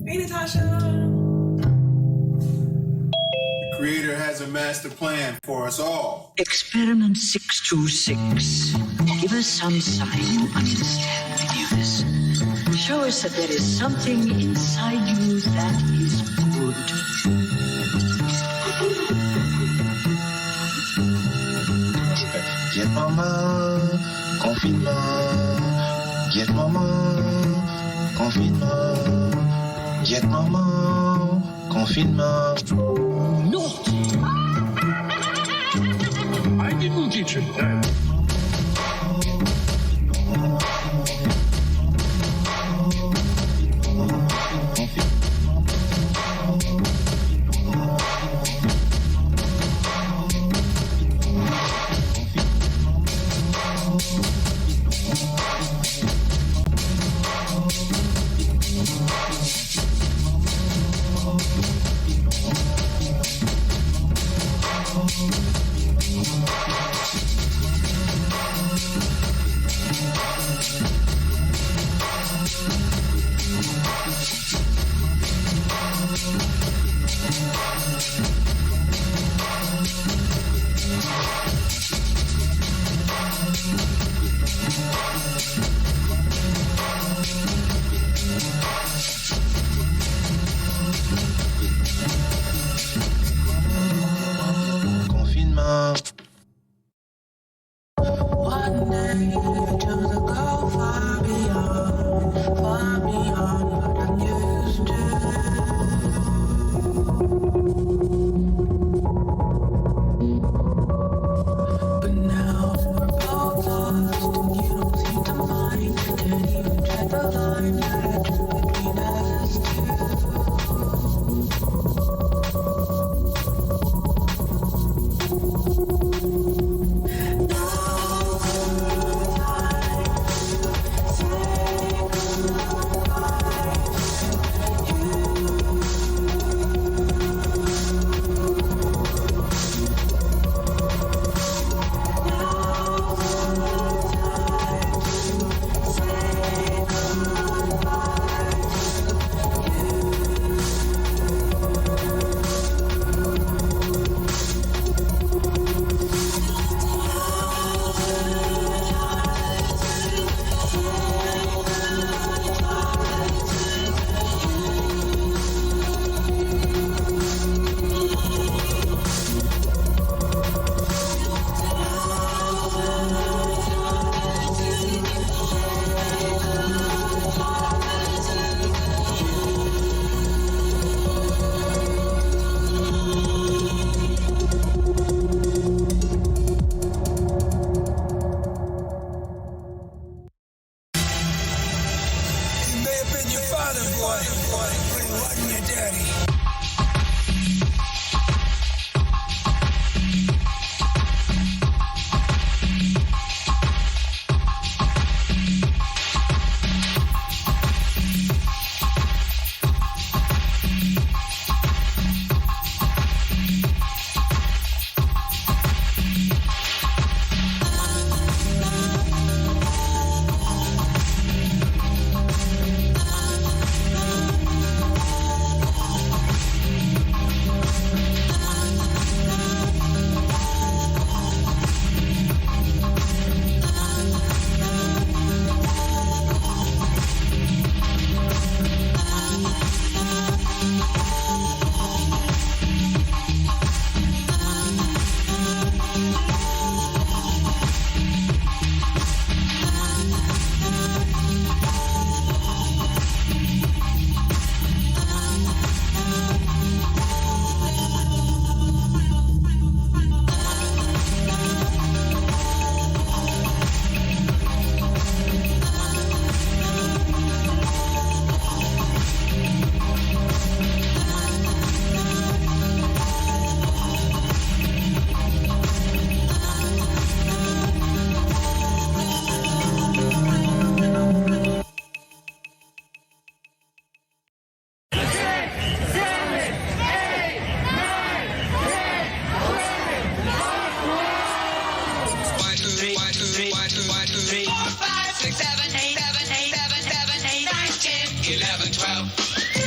Hey, Natasha. The Creator has a master plan for us all. Experiment 626. Give us some sign you understand the news. Show us that there is something inside you that is good. Get mama, confinement. Get mama, confinement. Get mama, confinement. No! I didn't teach him that.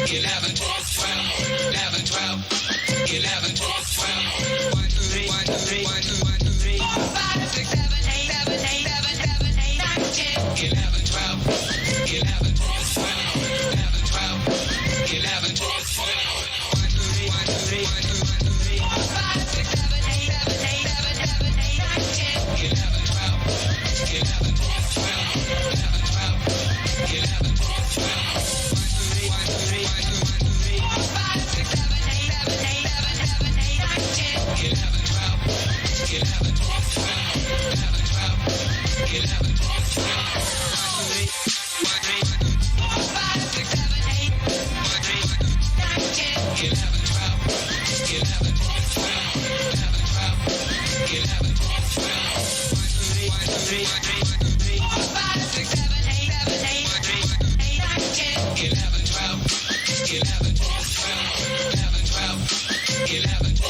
11, 12, 11, 12, 11, 12, 1, 2, 3, 1, 2, 3, 1, 2, 1, 2, 3, 4, 5, 6, 7, 8, 7, 8, 7, 7, 8, 9, 10, 11, 12, 11, 12, 11, 12, 11, 12, 1, 2, 3, 1, 2, 3, 1, 2, 1, 2, 3, 4, 5, 6, 7, 8, 7, 8, 7, 7, 8, 9, 10, 11, 12, 11, 12, 11, 12, 11, 12,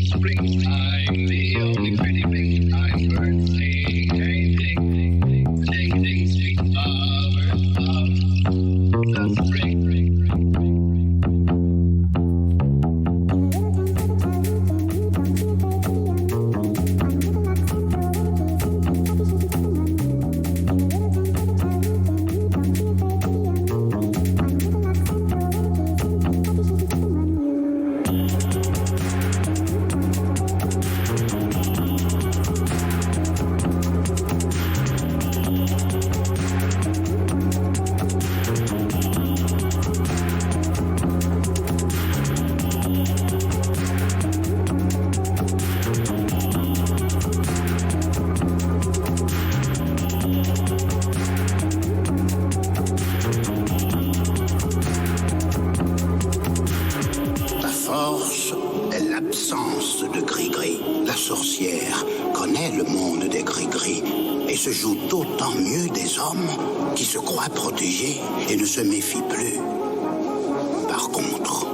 Springtime, the only pretty thing I've heard sing, sing, sweet flowers of the spring. La force est l'absence de gris-gris. La sorcière connaît le monde des gris-gris et se joue d'autant mieux des hommes qui se croient protégés et ne se méfient plus. Par contre,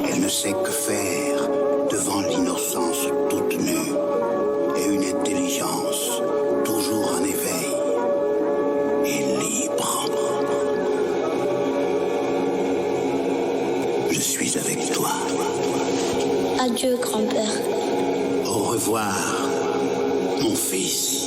elle ne sait que faire devant l'innocence toute nue et une intelligence toujours en éveil et libre. Je suis avec toi. Adieu, grand-père. Au revoir, mon fils.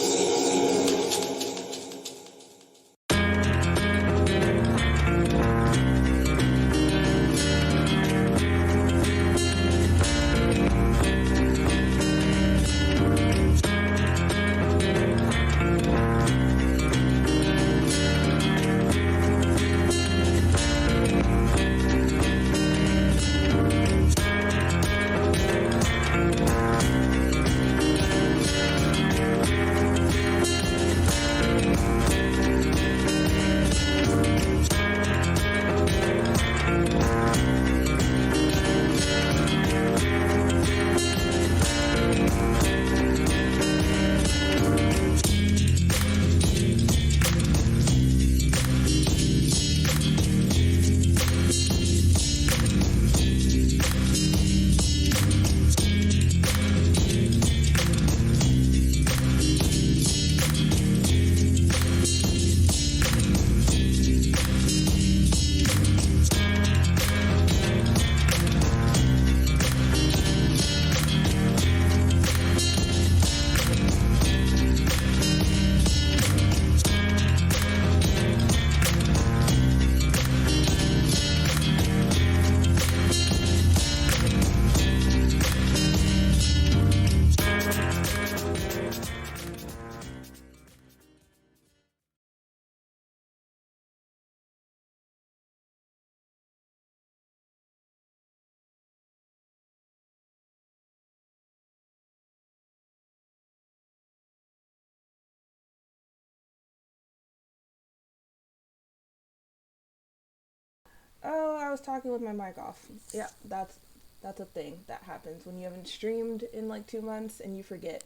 Oh, I was talking with my mic off. Yeah, that's a thing that happens when you haven't streamed in like 2 months and you forget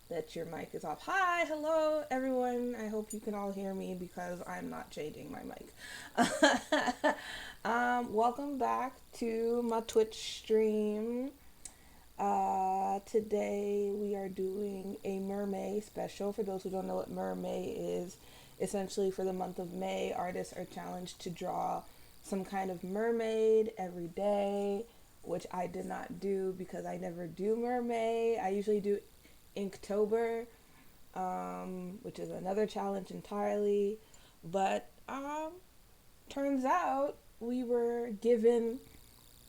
that your mic is off. Hi, hello everyone. I hope you can all hear me because I'm not changing my mic. Welcome back to my Twitch stream. Today we are doing a mermaid special. For those who don't know what mermaid is, essentially for the month of May, artists are challenged to draw some kind of mermaid every day, which I did not do because I never do mermaid. I usually do Inktober, which is another challenge entirely. But turns out we were given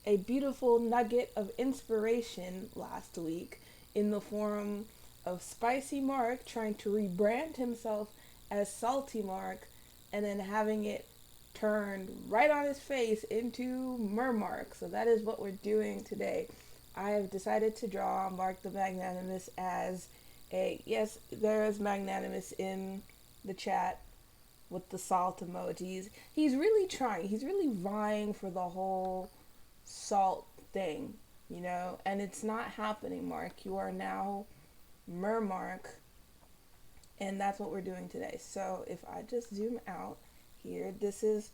a beautiful nugget of inspiration last week in the form of Spicy Mark trying to rebrand himself as Salty Mark and then having it turned right on his face into MERMORK. So that is what we're doing today. I have decided to draw Mark the Magnanimous as a, yes, there is Magnanimous in the chat with the salt emojis. He's really trying. He's really vying for the whole salt thing, you know, and it's not happening, Mark. You are now MERMORK, and that's what we're doing today. So if I just zoom out here, this is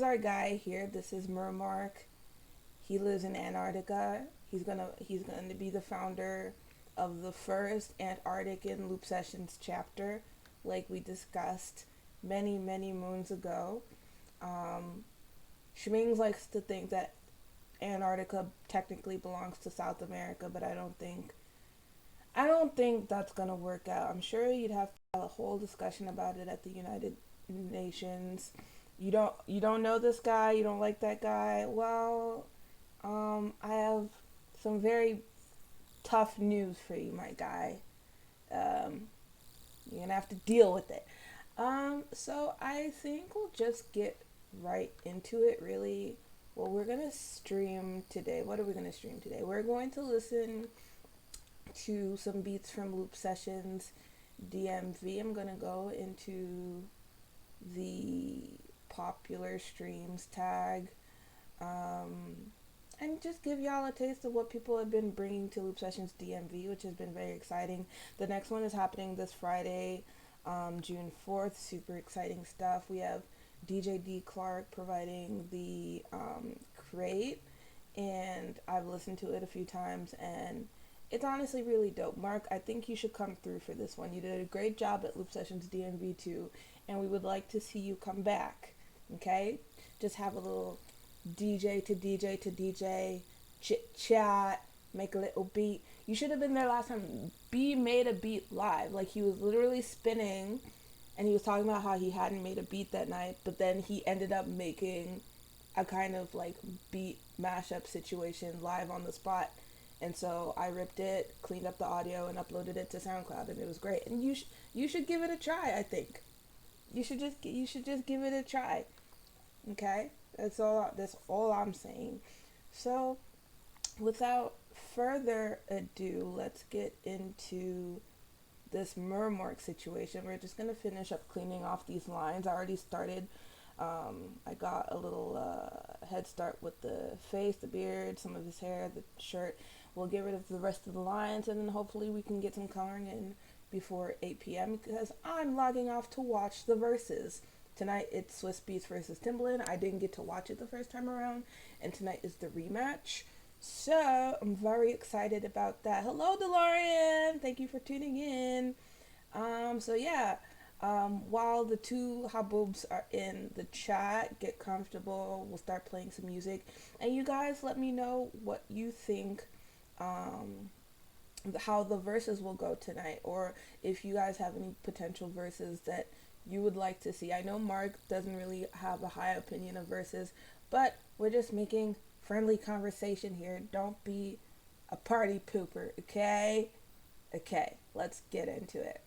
our guy here. This is MERMORK. He lives in Antarctica. He's gonna be the founder of the first Antarctic in Loop Sessions chapter, like we discussed many moons ago. Schmings likes to think that Antarctica technically belongs to South America, but I don't think that's gonna work out. I'm sure you'd have to have a whole discussion about it at the United Nations. You don't know this guy, you don't like that guy. Well, I have some very tough news for you, my guy. You're gonna have to deal with it. So I think we'll just get right into it, really. Well, we're going to stream today. What are we going to stream today? We're going to listen to some beats from Loop Sessions DMV. I'm going to go into the popular streams tag and just give y'all a taste of what people have been bringing to Loop Sessions DMV, which has been very exciting. The next one is happening this Friday, June 4th. Super exciting stuff. We have DJ D. Clark providing the crate, and I've listened to it a few times, and it's honestly really dope. Mark, I think you should come through for this one. You did a great job at Loop Sessions DMV too, and we would like to see you come back, okay? Just have a little DJ to DJ to DJ, chit-chat, make a little beat. You should have been there last time. B made a beat live. Like, he was literally spinning, and he was talking about how he hadn't made a beat that night, but then he ended up making a kind of like beat mashup situation live on the spot. And so I ripped it, cleaned up the audio, and uploaded it to SoundCloud, and it was great. And you should give it a try. I think you should just give it a try. Okay, that's all I'm saying. So without further ado, let's get into this MERMORK situation. We're just gonna finish up cleaning off these lines. I already started. I got a little head start with the face, the beard, some of his hair, the shirt. We'll get rid of the rest of the lines, and then hopefully we can get some coloring in before 8 p.m. because I'm logging off to watch the verses. Tonight it's Swiss Beats versus Timbaland. I didn't get to watch it the first time around, and tonight is the rematch. So I'm very excited about that. Hello, DeLorean. Thank you for tuning in. So yeah, while the two Haboobs are in the chat, get comfortable. We'll start playing some music, and you guys let me know what you think, how the verses will go tonight, or if you guys have any potential verses that you would like to see. I know Mark doesn't really have a high opinion of verses, but we're just making friendly conversation here. Don't be a party pooper, okay? Okay, let's get into it.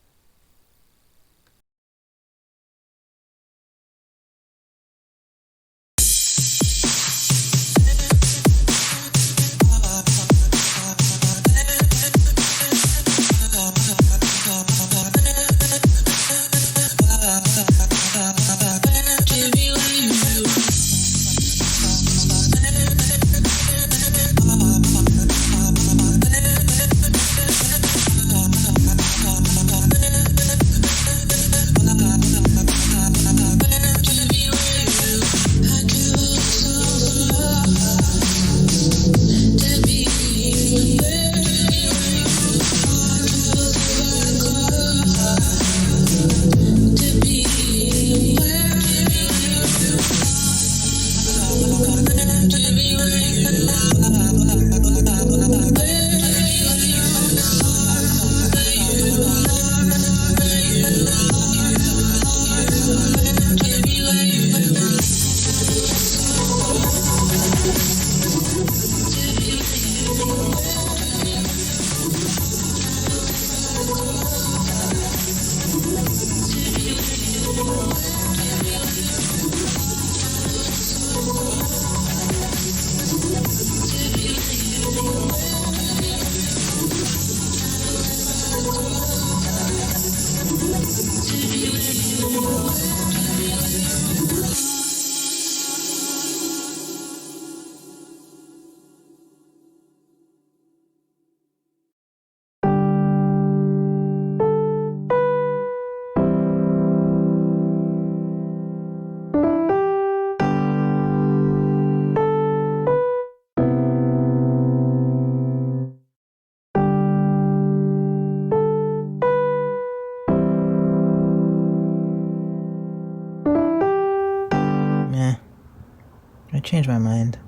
I changed my mind.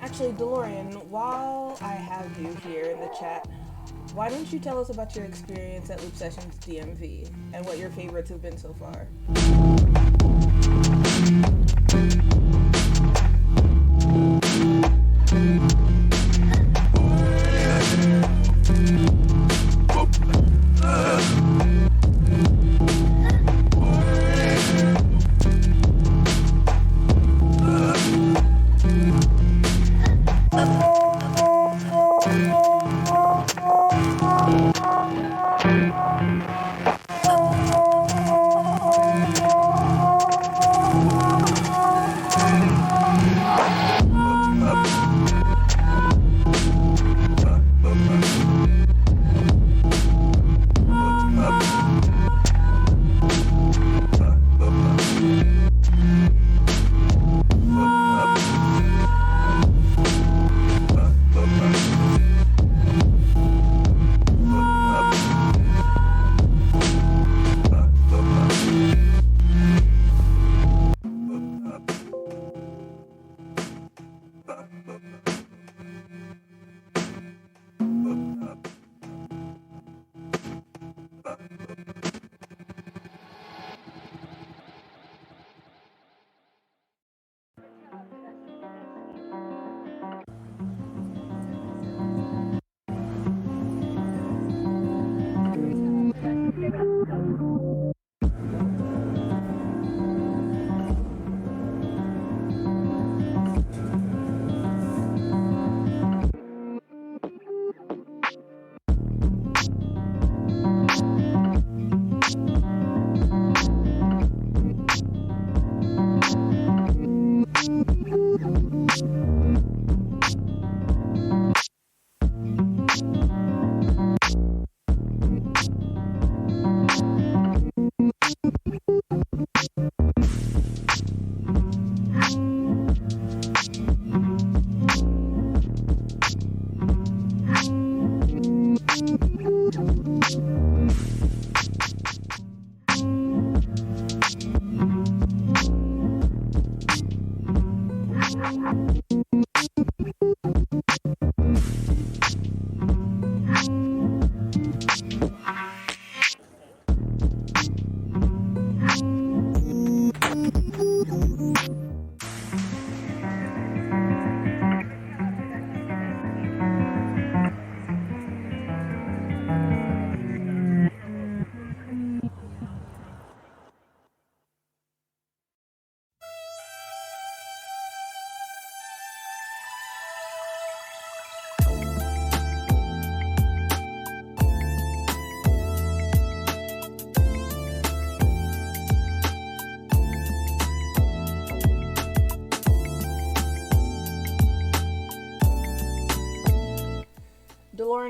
Actually, DeLorean, while I have you here in the chat, why don't you tell us about your experience at Loop Sessions DMV and what your favorites have been so far?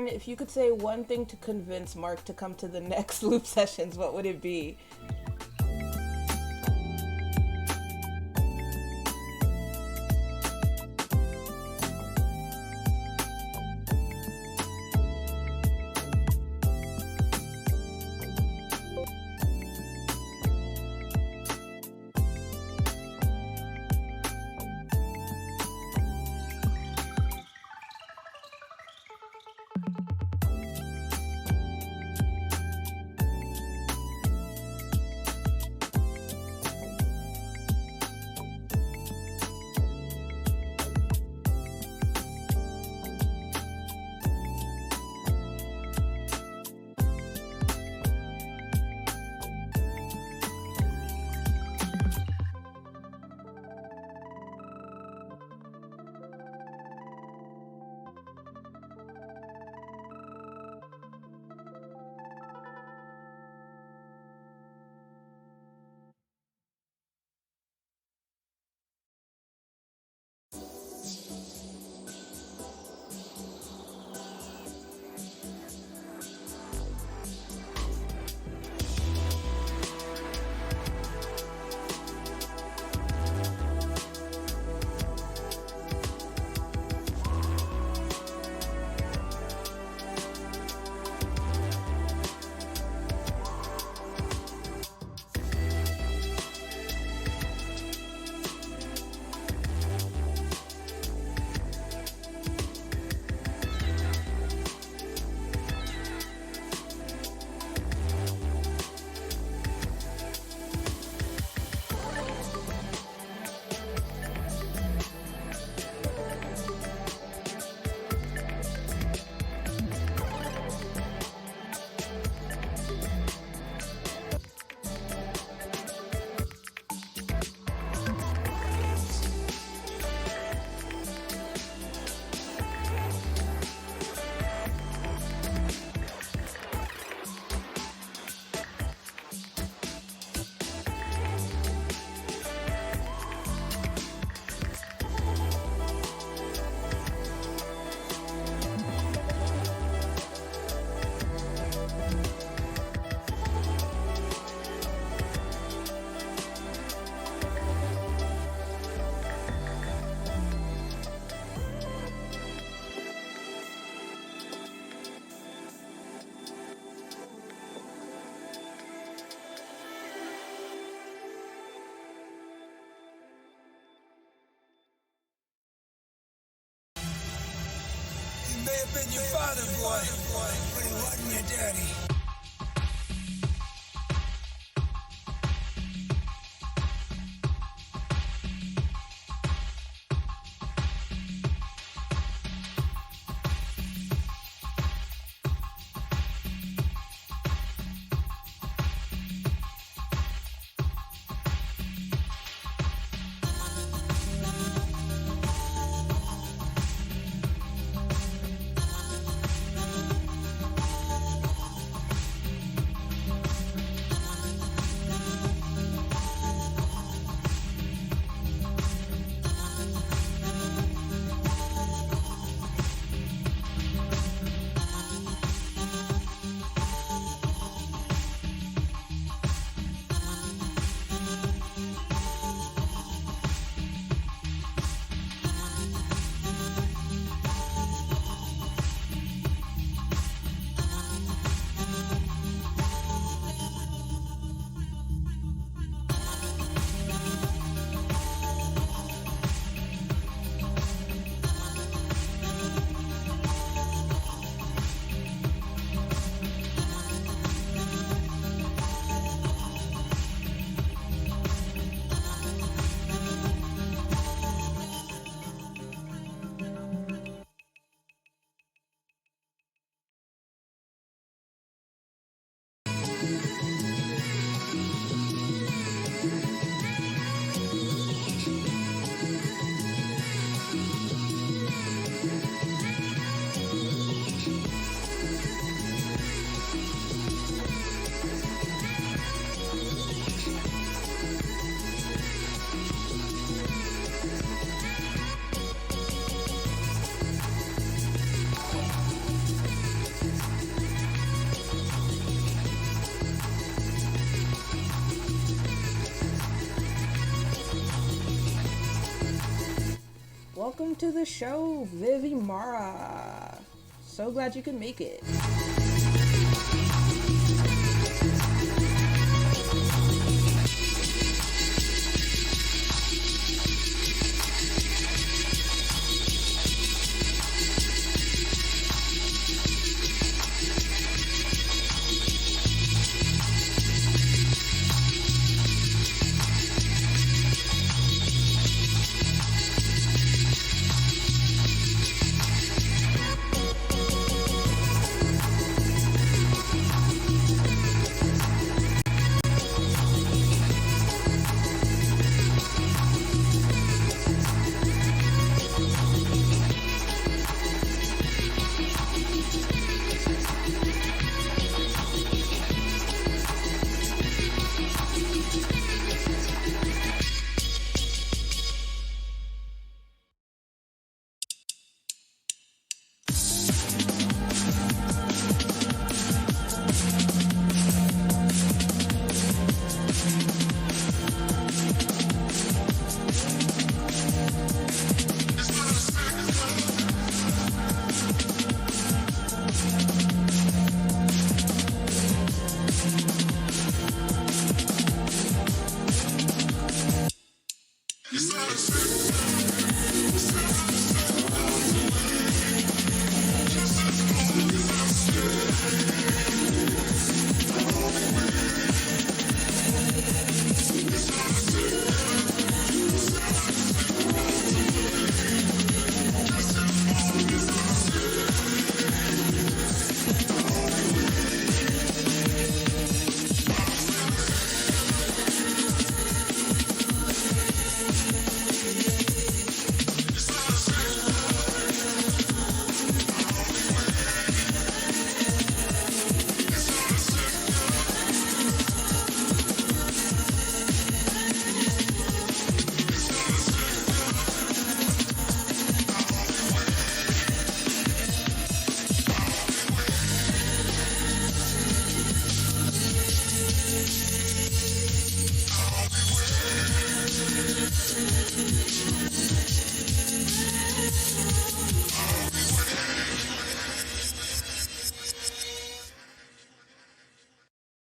Aaron, if you could say one thing to convince Mark to come to the next loop sessions, what would it be? may have been your father, boy, but he wasn't your daddy. to the show, Vivi Mara. So glad you could make it.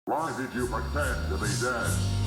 Why did you pretend to be dead?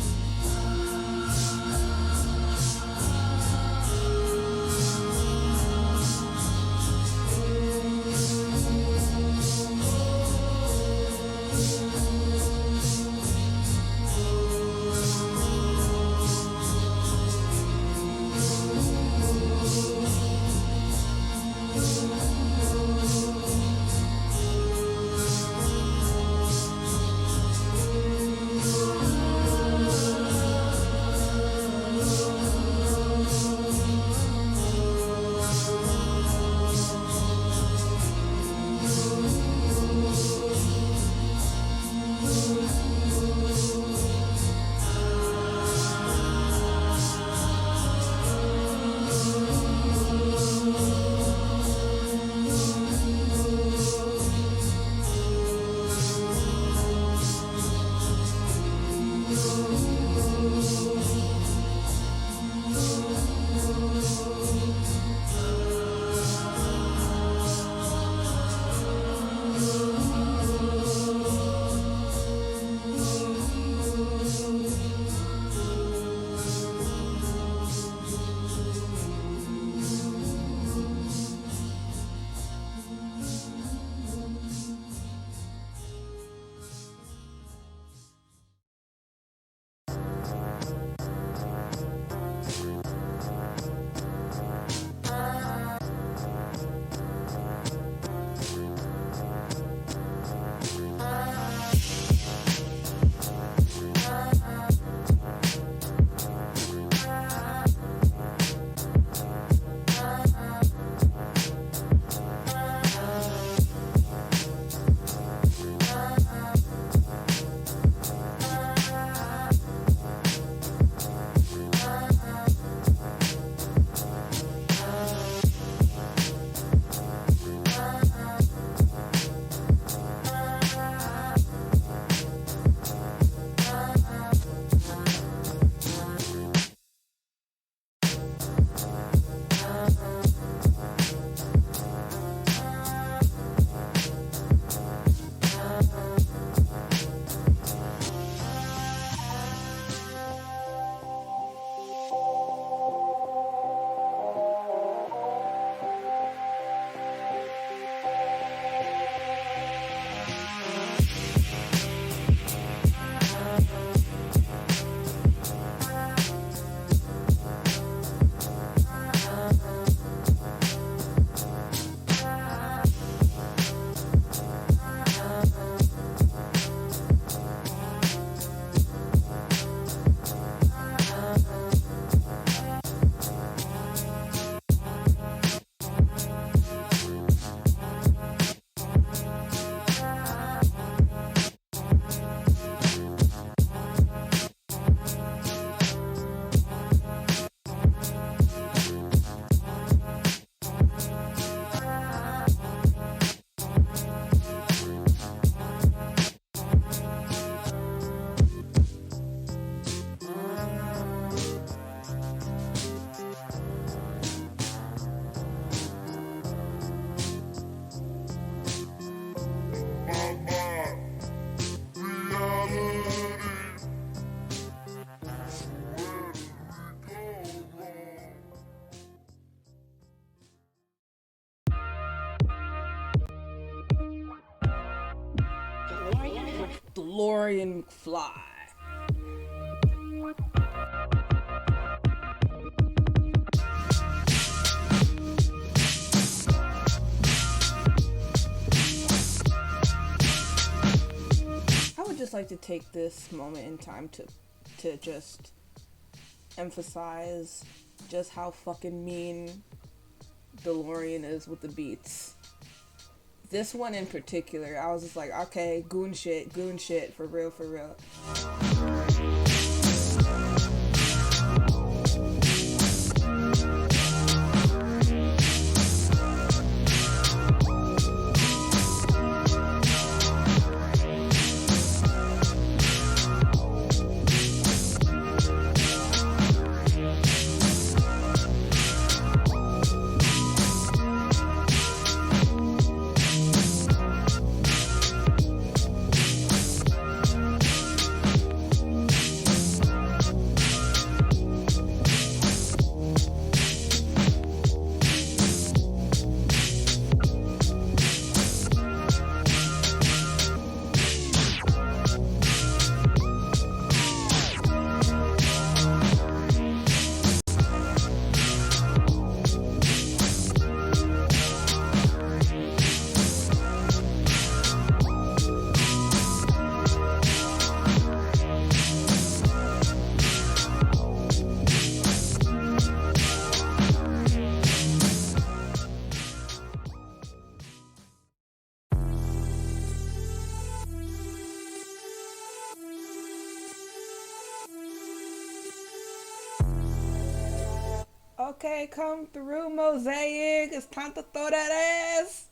DeLorean fly. I would just like to take this moment in time to just emphasize just how fucking mean DeLorean is with the beats. This one in particular, I was just like, okay, goon shit, for real, for real. Okay, come through, Mosaic. It's time to throw that ass.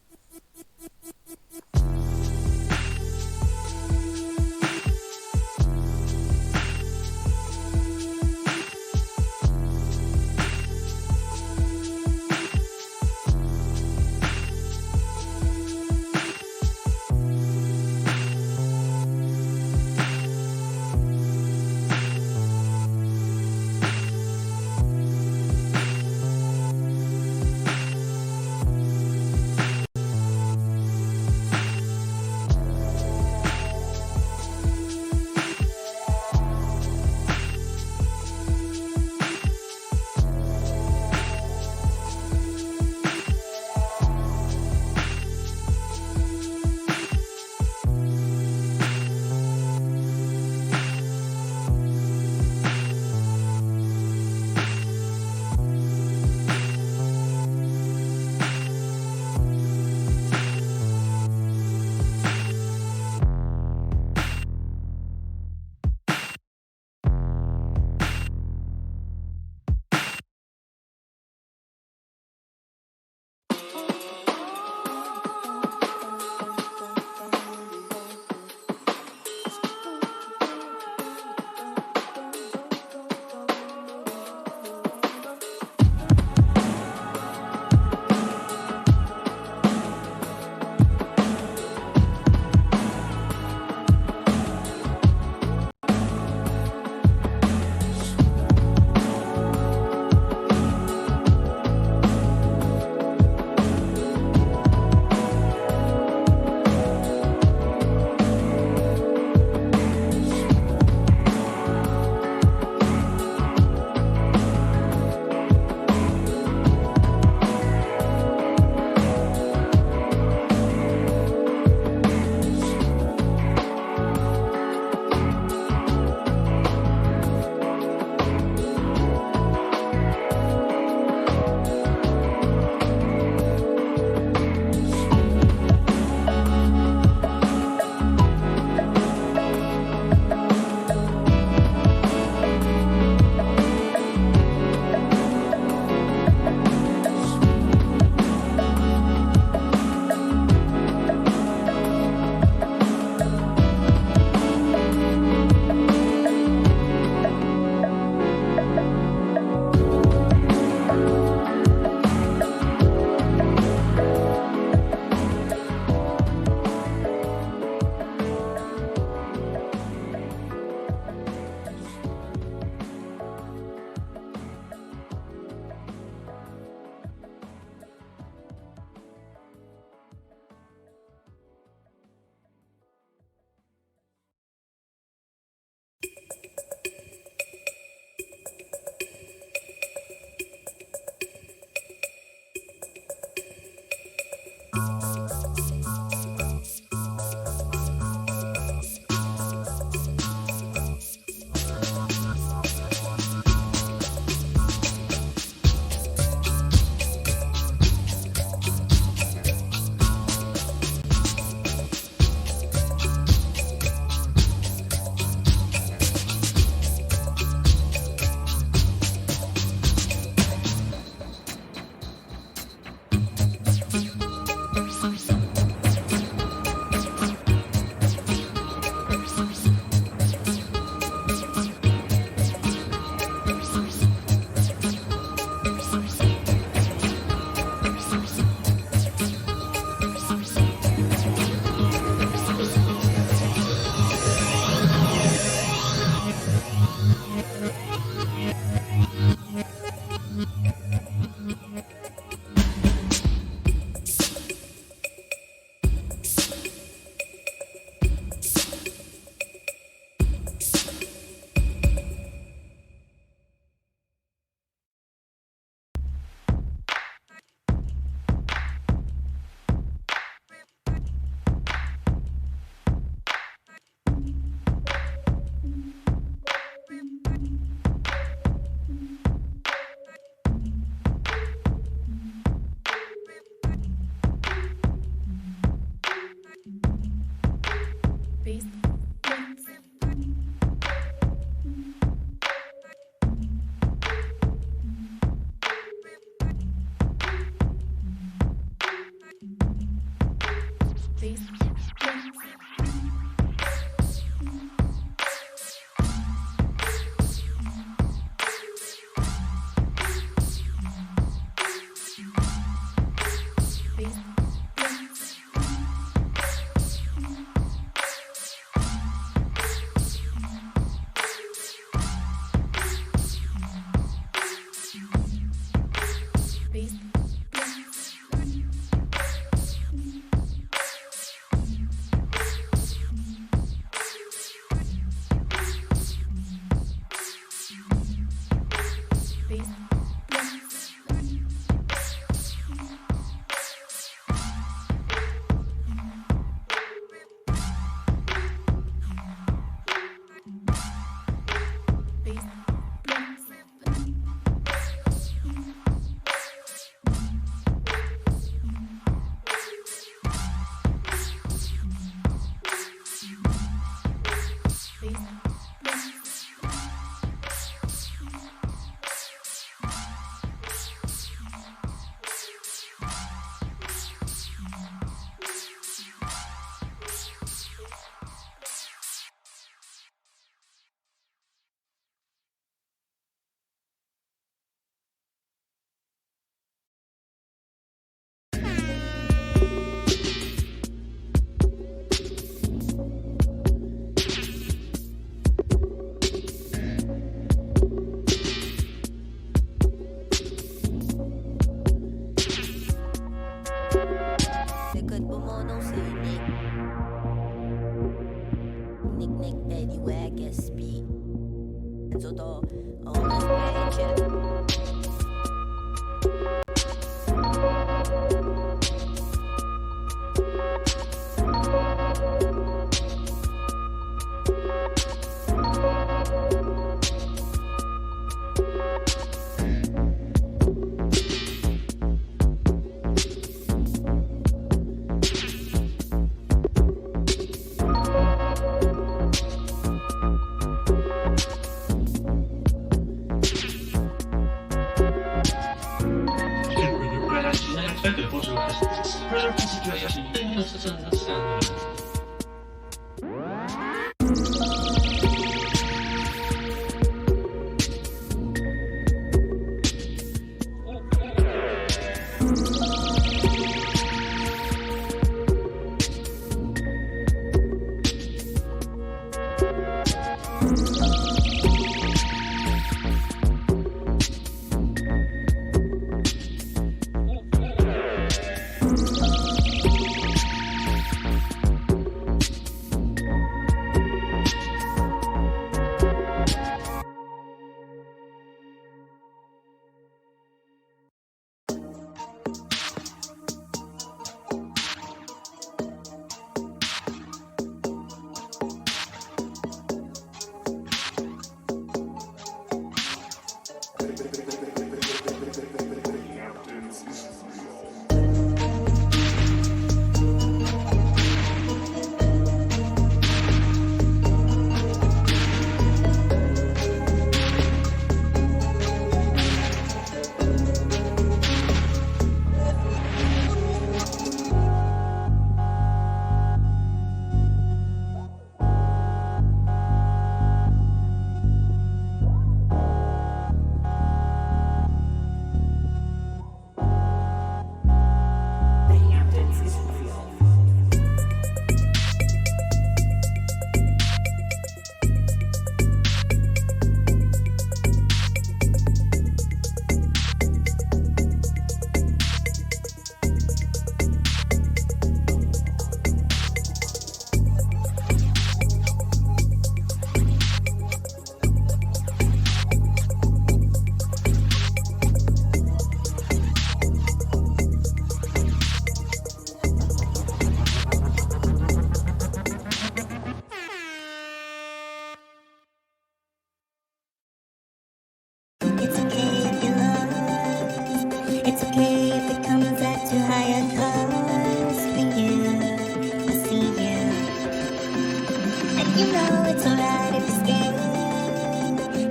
You know it's alright if it's scared.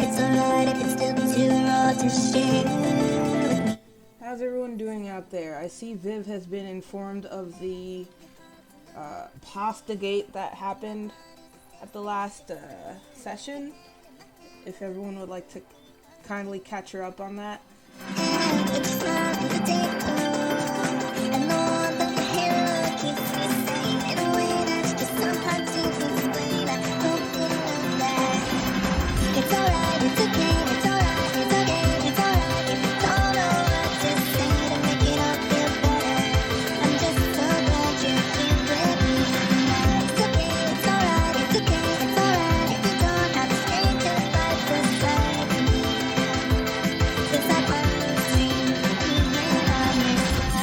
It's alright if it's still too raw to share. How's everyone doing out there? I see Viv has been informed of the pasta gate that happened at the last session. If everyone would like to kindly catch her up on that. It's time to take off. And more than the hero keeps me sane. In a way that's just sometimes to explain. I don't feel that. It's alright, it's okay, it's alright, it's okay, it's alright. If you don't know what to say to make it all feel better, I'm just so glad you're here with me tonight. It's okay, it's alright, it's okay, it's alright. If you don't have a stranger by the side of me, 'cause I always dream of being on your side.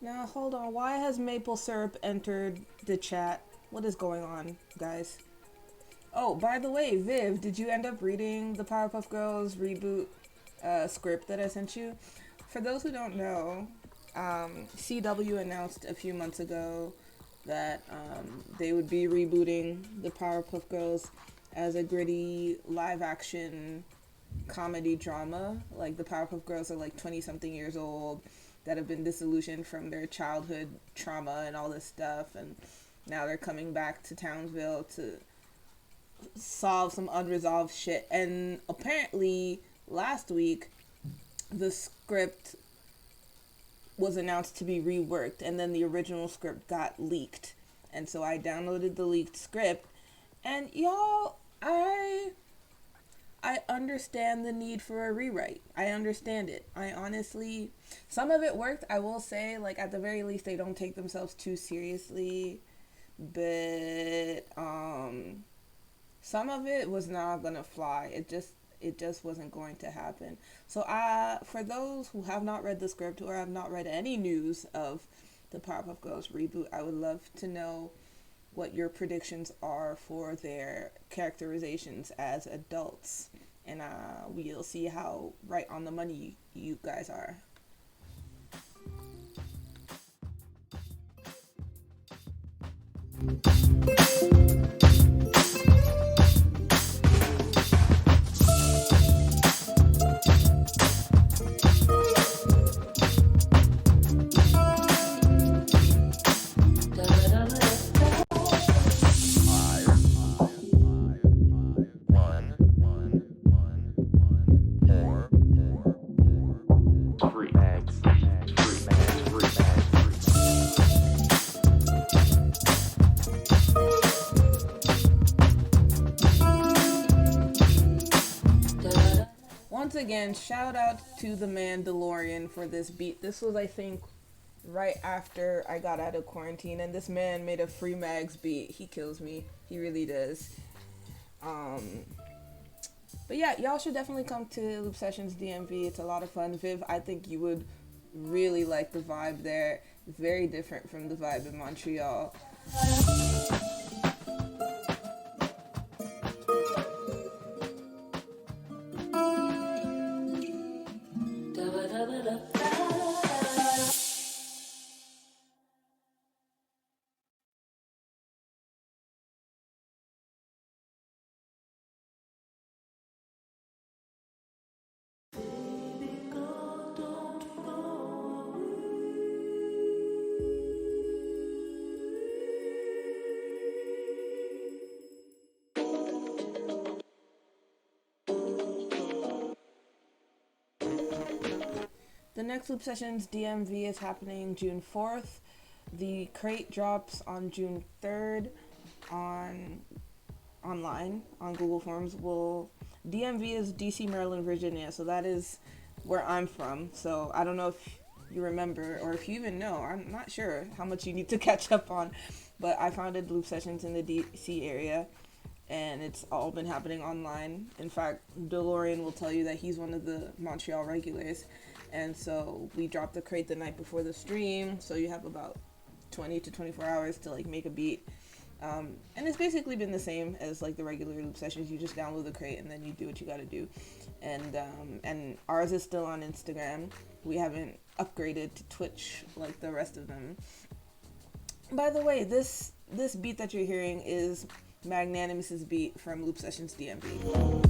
Now, hold on. Why has maple syrup entered the chat? What is going on, guys? Oh, by the way, Viv, did you end up reading the Powerpuff Girls reboot script that I sent you? For those who don't know, CW announced a few months ago that they would be rebooting the Powerpuff Girls as a gritty live-action comedy drama. Like, the Powerpuff Girls are like 20-something years old that have been disillusioned from their childhood trauma and all this stuff, and now they're coming back to Townsville to solve some unresolved shit. And apparently last week the script was announced to be reworked, and then the original script got leaked, and so I downloaded the leaked script, and y'all, I understand the need for a rewrite. I understand it. I honestly, some of it worked. I will say, like, at the very least, they don't take themselves too seriously, but some of it was not gonna fly. It just wasn't going to happen. So for those who have not read the script or have not read any news of the Powerpuff Girls reboot, I would love to know what your predictions are for their characterizations as adults, and we'll see how right on the money you guys are. Once again, shout out to the Mandalorian for this beat. This was, I think, right after I got out of quarantine, and this man made a Free Mags beat. He kills me. He really does. But yeah, y'all should definitely come to Loop Sessions DMV. It's a lot of fun. Viv, I think you would really like the vibe there. It's very different from the vibe in Montreal. The next Loop Sessions DMV is happening June 4th. The crate drops on June 3rd online on Google Forms. DMV is DC, Maryland, Virginia, so that is where I'm from. So I don't know if you remember or if you even know. I'm not sure how much you need to catch up on, but I founded Loop Sessions in the DC area, and it's all been happening online. In fact, DeLorean will tell you that he's one of the Montreal regulars. And so we dropped the crate the night before the stream, so you have about 20 to 24 hours to like make a beat. And it's basically been the same as like the regular Loop Sessions. You just download the crate and then you do what you gotta do. And ours is still on Instagram. We haven't upgraded to Twitch like the rest of them. By the way, this beat that you're hearing is Magnanimous's beat from Loop Sessions DMV.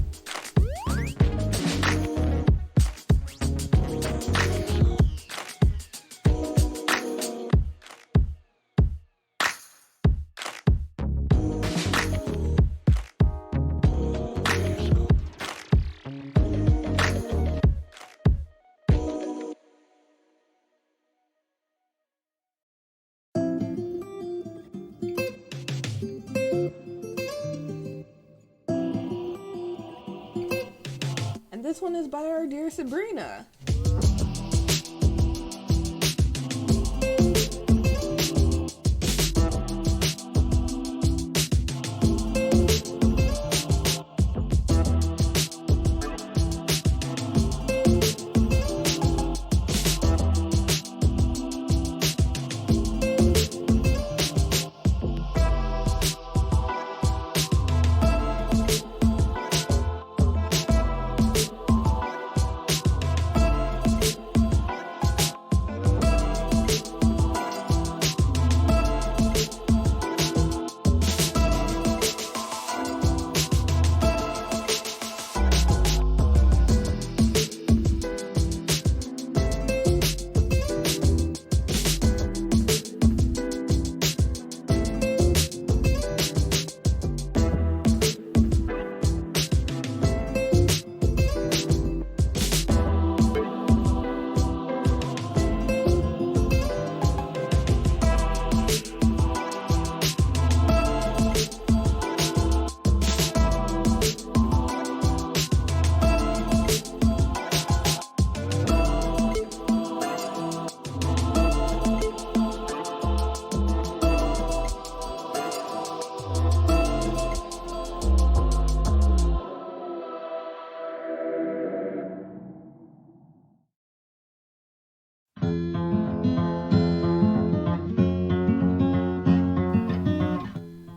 This one is by our dear Sabrina.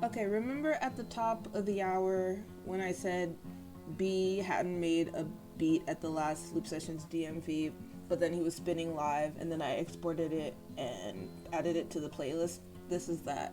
Okay, remember at the top of the hour when I said B hadn't made a beat at the last Loop Sessions DMV, but then he was spinning live, and then I exported it and added it to the playlist? This is that.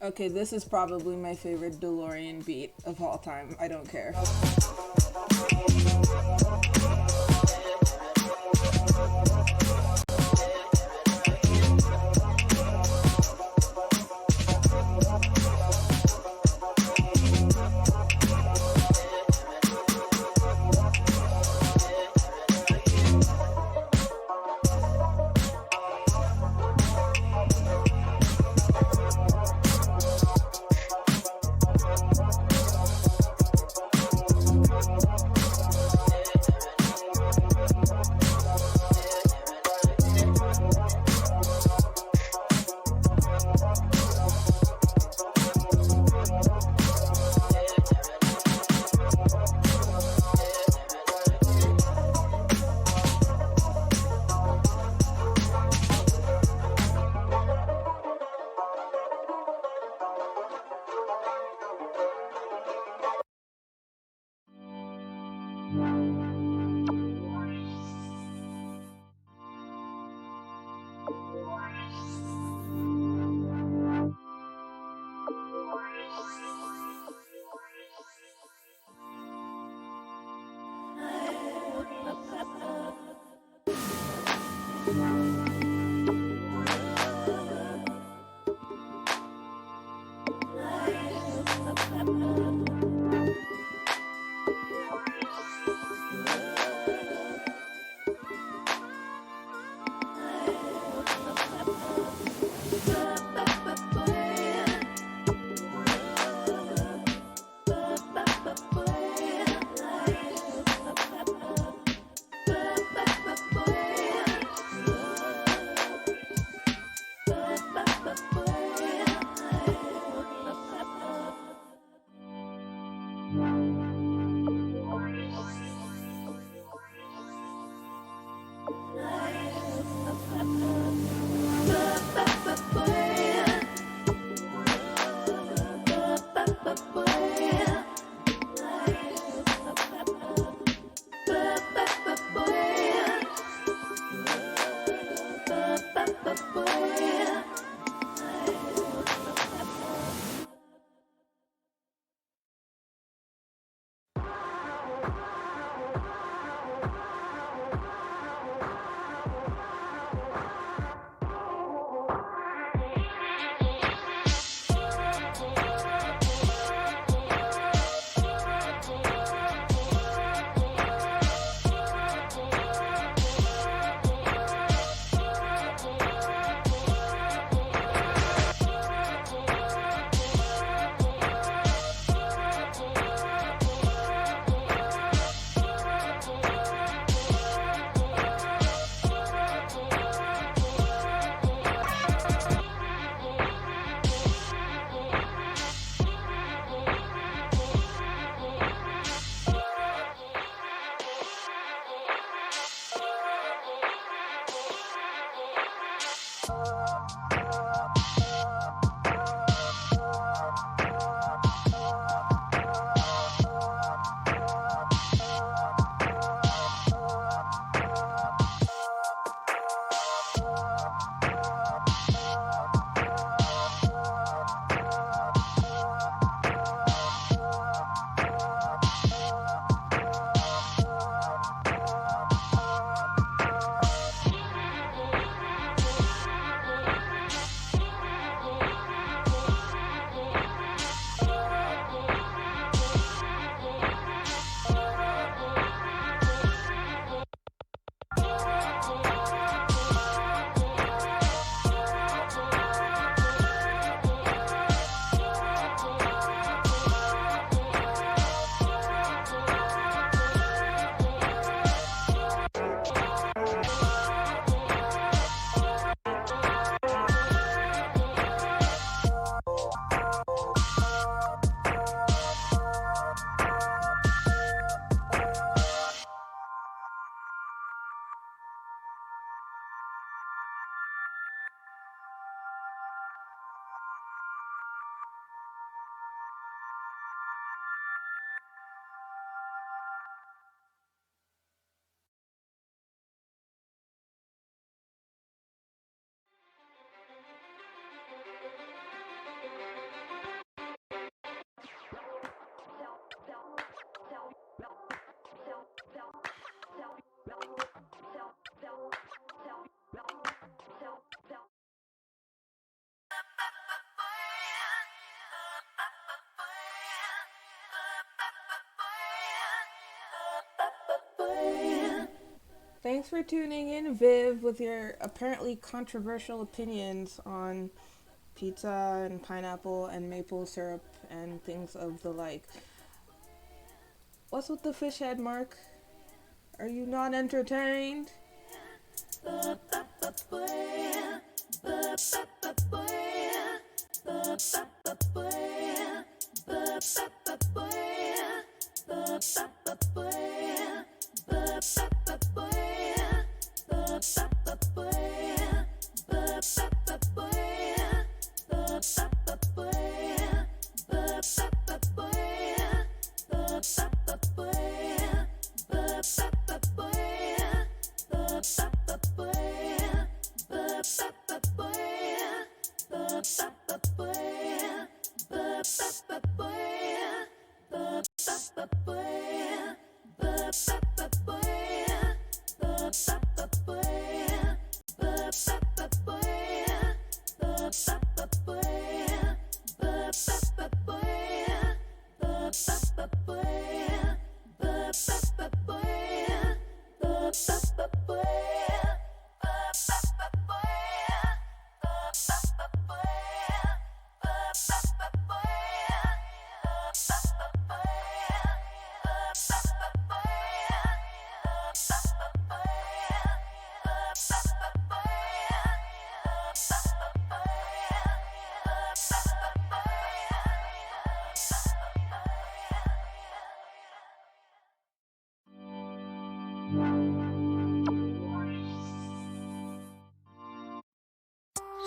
Okay, this is probably my favorite DeLorean beat of all time. I don't care. Thanks for tuning in, Viv, with your apparently controversial opinions on pizza and pineapple and maple syrup and things of the like. What's with the fish head, Mark? Are you not entertained?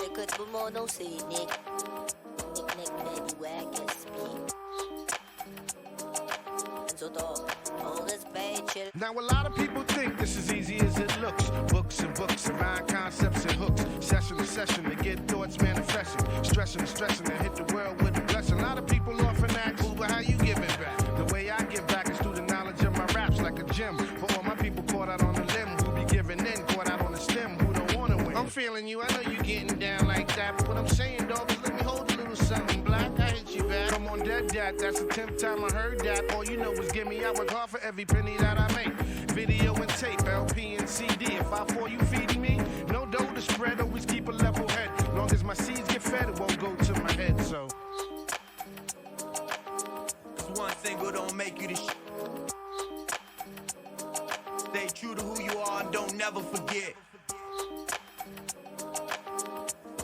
Écoute, tout le monde, c'est Nick. Nick, baby, where I can speak. And so, all this bad chill. Now a lot of people think this is easy as it looks. Books and books, around concepts and hooks. Session to session to get thoughts manifesting. Stressing and stressing to hit the world with a blessing. A lot of people often ask, well, how you giving back? The way I give back is through the knowledge of my raps like a gem. For all my people caught out on the limb, who be giving in, caught out on the stem, who don't wanna win. I'm feeling you, I know you getting down like that. But what I'm saying, dog, is let me hold a little something black. I hit you back. Come on, dead that's the 10th time I heard that. All you know is give me, I work hard for every penny that I make. Video and tape, LP and CD. If I fall, you feeding me? No dough to spread, always keep a level head. Long as my seeds get fed, it won't go to my head, so. Cause one single don't make you the shit. Stay true to who you are and don't never forget.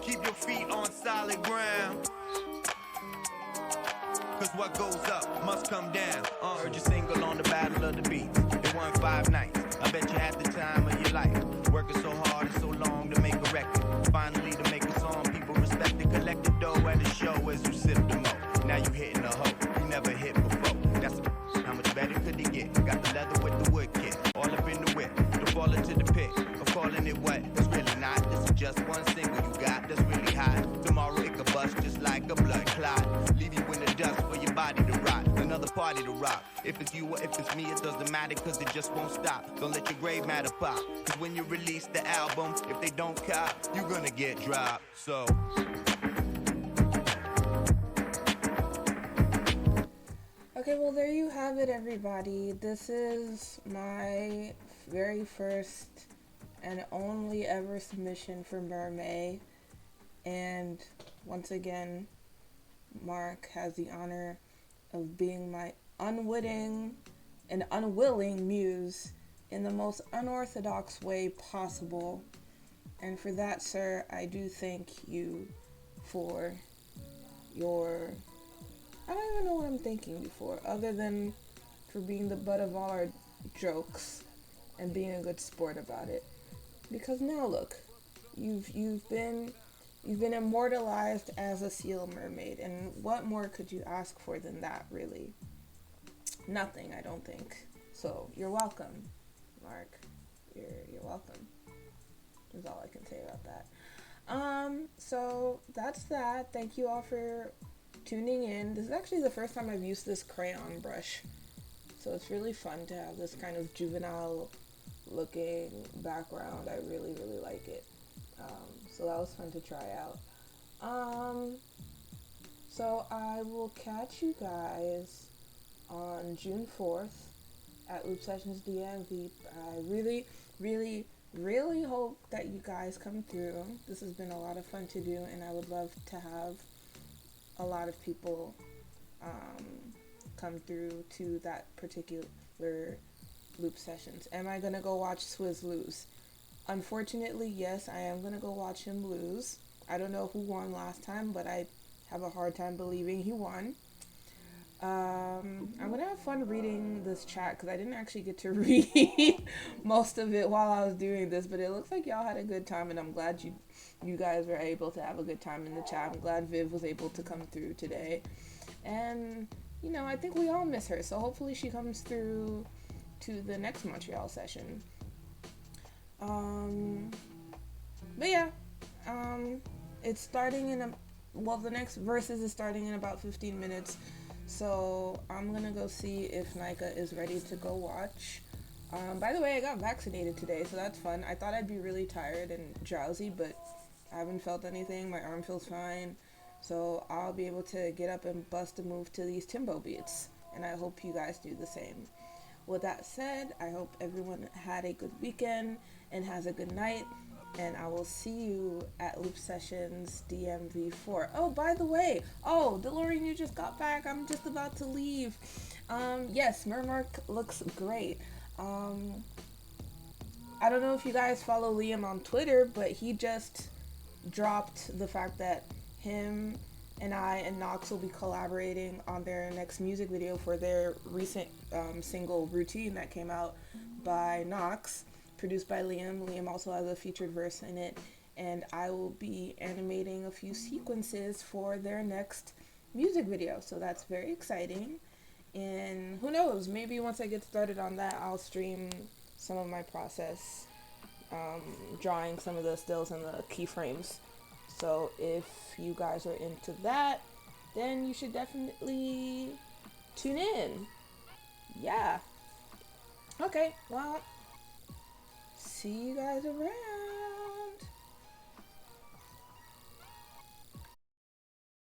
Keep your feet on solid ground. Cause what goes up must come down. Heard your single on the Battle of the Beats. It won 5 nights. I bet you had the time of your life. Working so hard and so long to make a record. Finally to make a song people respect it. Collect the dough at the show as you sip the mo. Now you hitting a hoe you never hit before. That's how much better could it get? Got the leather with the wood kit. All up in the whip. To fall into the pit. Of calling it what? It's really not. This is just one single you got that's really hot. Tomorrow it could bust just like a blood clot. Leave you in the dust for your body to rot. Another party to rock. If it's you or if it's me, it doesn't matter cause it just won't stop. Don't let your grave matter pop. Cause when you release the album, if they don't cop, you're gonna get dropped. So Okay, well, there you have it, everybody. This is my very first and only ever submission for Mermaid. And once again, Mark has the honor of being my unwitting and unwilling muse in the most unorthodox way possible. And for that, sir, I do thank you for your... I don't even know what I'm thanking you for, other than for being the butt of all our jokes and being a good sport about it. Because now look, you've been immortalized as a seal mermaid, and what more could you ask for than that, really? Nothing, I don't think. So you're welcome, Mark. You're welcome. Is all I can say about that. So that's that. Thank you all for tuning in. This is actually the first time I've used this crayon brush, so it's really fun to have this kind of juvenile looking background. I really like it. So that was fun to try out. So I will catch you guys on June 4th at Loop Sessions DMV. I really, really, really hope that you guys come through. This has been a lot of fun to do, and I would love to have a lot of people come through to that particular Loop Sessions. Am I gonna go watch Swizz lose? Unfortunately, yes, I am gonna go watch him lose. I don't know who won last time, but I have a hard time believing he won. I'm gonna have fun reading this chat because I didn't actually get to read most of it while I was doing this, but it looks like y'all had a good time, and I'm glad you guys were able to have a good time in the chat. I'm glad Viv was able to come through today, and you know, I think we all miss her, so hopefully she comes through to the next Montreal session. But yeah, it's starting in the next verses is starting in about 15 minutes, so I'm gonna go see if Nika is ready to go watch. By the way, I got vaccinated today, so that's fun. I thought I'd be really tired and drowsy, but I haven't felt anything. My arm feels fine, so I'll be able to get up and bust a move to these Timbo beats, and I hope you guys do the same. With that said, I hope everyone had a good weekend and has a good night, and I will see you at Loop Sessions DMV4. Oh, by the way, DeLorean, you just got back. I'm just about to leave. Yes, MERMORK looks great. I don't know if you guys follow Liam on Twitter, but he just dropped the fact that him and I and Nox will be collaborating on their next music video for their recent single Routine that came out by Nox, produced by Liam. Liam also has a featured verse in it, and I will be animating a few sequences for their next music video, so that's very exciting. And who knows, maybe once I get started on that, I'll stream some of my process, drawing some of the stills and the keyframes. So if you guys are into that, then you should definitely tune in. Yeah. Okay, well, see you guys around.